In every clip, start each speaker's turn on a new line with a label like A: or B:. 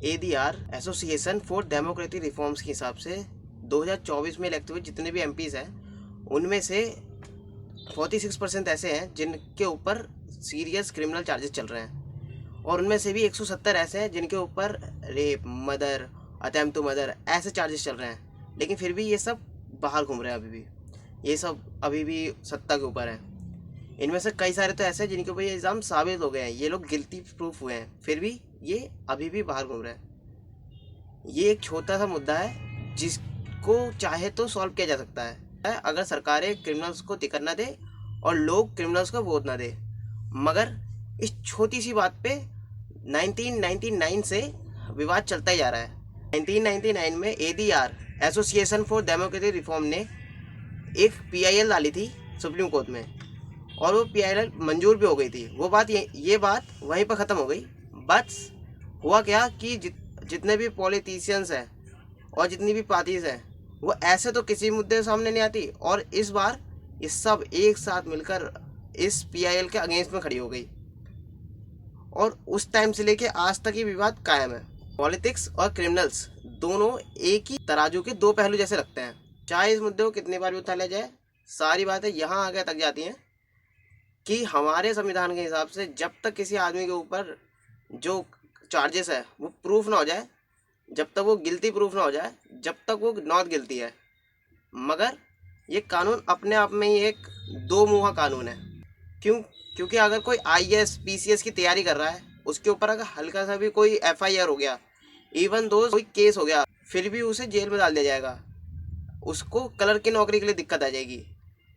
A: ADR association for democratic reforms के हिसाब से 2024 में इलेक्ट हुए जितने भी एमपीज़ हैं उनमें से 46% ऐसे हैं जिनके ऊपर सीरियस क्रिमिनल चार्जेस चल रहे हैं और उनमें से भी 170 ऐसे हैं जिनके ऊपर rape, murder, attempt to murder ऐसे चार्जेस चल रहे हैं। लेकिन फिर भी ये सब बाहर घूम रहे हैं, अभी भी ये सब अभी भी सत्ता के ऊपर है। इनमें से कई सारे तो ऐसे हैं जिनके ऊपर ये इल्ज़ाम साबित हो गए हैं, ये लोग गिल्टी प्रूफ हुए हैं, फिर भी ये अभी भी बाहर घूम रहे हैं। ये एक छोटा सा मुद्दा है जिसको चाहे तो सॉल्व किया जा सकता है अगर सरकारें क्रिमिनल्स को टिकट ना दे और लोग क्रिमिनल्स को वोट ना दे। मगर इस छोटी सी बात पे 1999 से विवाद चलता ही जा रहा है। 1999 में ADR association for democratic reform ने एक पीआईएल डाली थी सुप्रीम कोर्ट में और वो पीआईएल मंजूर भी हो गई थी। वो बात ये बात वहीं पर ख़त्म हो गई। बस हुआ क्या कि जितने भी पॉलिटिशियंस हैं और जितनी भी पार्टीज़ हैं वो ऐसे तो किसी मुद्दे सामने नहीं आती और इस बार ये सब एक साथ मिलकर इस पीआईएल के अगेंस्ट में खड़ी हो गई और उस टाइम से लेके आज तक ये विवाद कायम है। पॉलिटिक्स और क्रिमिनल्स दोनों एक ही तराजू के दो पहलू जैसे लगते हैं। चाहे इस मुद्दे को कितनी बार भी उठा लिया जाए, सारी बातें यहाँ आगे तक जाती हैं कि हमारे संविधान के हिसाब से जब तक किसी आदमी के ऊपर जो चार्जेस है वो प्रूफ ना हो जाए, जब तक वो गिल्टी प्रूफ ना हो जाए, जब तक वो नॉट गिल्टी है। मगर ये कानून अपने आप में ही एक दो मुँहा कानून है। क्योंकि अगर कोई आईएएस पीसीएस की तैयारी कर रहा है, उसके ऊपर अगर हल्का सा भी कोई एफआईआर हो गया, इवन दो कोई केस हो गया, फिर भी उसे जेल में डाल दिया जाएगा, उसको कलर की नौकरी के लिए दिक्कत आ जाएगी।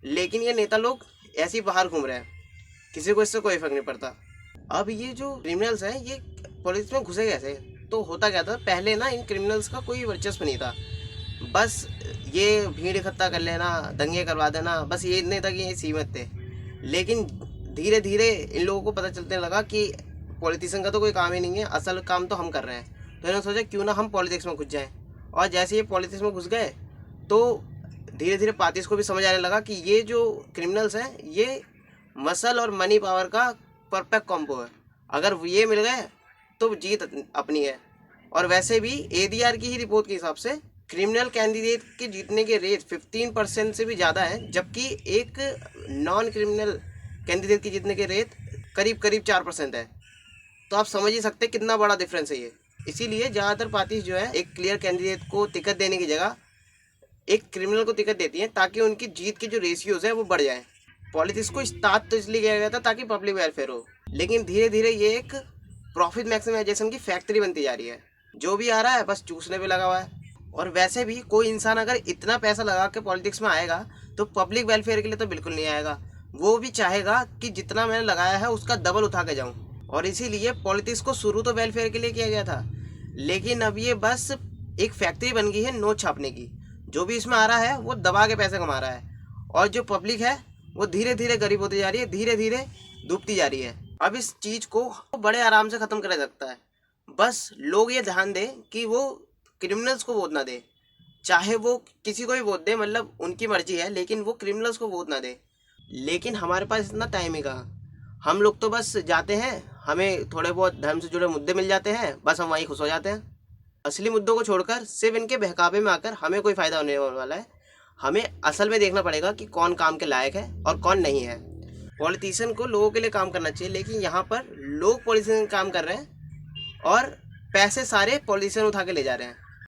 A: लेकिन ये नेता लोग ऐसे ही बाहर घूम रहे हैं, किसी को इससे कोई फर्क नहीं पड़ता। अब ये जो क्रिमिनल्स हैं ये पॉलिटिक्स में घुसे कैसे? तो होता क्या था, पहले ना इन क्रिमिनल्स का कोई वर्चस्व नहीं था, बस ये भीड़ इकट्ठा कर लेना, दंगे करवा देना, बस ये इतने तक ये सीमित थे। लेकिन धीरे धीरे इन लोगों को पता चलने लगा कि पॉलिटिशियन का तो कोई काम ही नहीं है, असल काम तो हम कर रहे हैं। तो इन्होंने सोचा क्यों ना हम पॉलिटिक्स में घुस जाएं। और जैसे ये पॉलिटिक्स में घुस गए तो धीरे धीरे पार्टीज को भी समझ आने लगा कि ये जो क्रिमिनल्स हैं ये मसल और मनी पावर का परफेक्ट कॉम्बो है, अगर ये मिल गए तो जीत अपनी है। और वैसे भी एडीआर की ही रिपोर्ट के हिसाब से क्रिमिनल कैंडिडेट के जीतने के रेट 15% से भी ज़्यादा है, जबकि एक नॉन क्रिमिनल कैंडिडेट के जीतने के रेट करीब 4% है। तो आप समझ ही सकते हैं कितना बड़ा डिफरेंस है ये। इसीलिए ज़्यादातर पार्टीज जो है एक क्लियर कैंडिडेट को टिकट देने की जगह एक क्रिमिनल को टिकट देती हैं ताकि उनकी जीत के जो रेशियोज हैं वो बढ़ जाएँ। पॉलिटिक्स को स्टार्ट तो इसलिए किया गया था ताकि पब्लिक वेलफेयर हो, लेकिन धीरे धीरे ये एक प्रॉफिट मैक्सिमाइजेशन की फैक्ट्री बनती जा रही है। जो भी आ रहा है बस चूसने पे लगा हुआ है। और वैसे भी कोई इंसान अगर इतना पैसा लगा के पॉलिटिक्स में आएगा तो पब्लिक वेलफेयर के लिए तो बिल्कुल नहीं आएगा। वो भी चाहेगा कि जितना मैंने लगाया है उसका डबल उठा के जाऊँ। और इसीलिए पॉलिटिक्स को शुरू तो वेलफेयर के लिए किया गया था, लेकिन अब ये बस एक फैक्ट्री बन गई है नोट छापने की। जो भी इसमें आ रहा है वो दबा के पैसे कमा रहा है और जो पब्लिक है वो धीरे धीरे गरीब होती जा रही है, धीरे धीरे डूबती जा रही है। अब इस चीज़ को बड़े आराम से ख़त्म करा सकता है, बस लोग ये ध्यान दें कि वो क्रिमिनल्स को वोट ना दे। चाहे वो किसी को भी वोट दे, मतलब उनकी मर्जी है, लेकिन वो क्रिमिनल्स को वोट ना दे। लेकिन हमारे पास इतना टाइम ही कहाँ, हम लोग तो बस जाते हैं, हमें थोड़े बहुत धर्म से जुड़े मुद्दे मिल जाते हैं, बस हम वहीं खुश हो जाते हैं। असली मुद्दों को छोड़कर सिर्फ इनके बहकावे में आकर हमें कोई फ़ायदा होने वाला है। हमें असल में देखना पड़ेगा कि कौन काम के लायक है और कौन नहीं है। पॉलिटिशियन को लोगों के लिए काम करना चाहिए, लेकिन यहाँ पर लोग पॉलिटिशियन काम कर रहे हैं और पैसे सारे पॉलिटिशियन उठा के ले जा रहे हैं।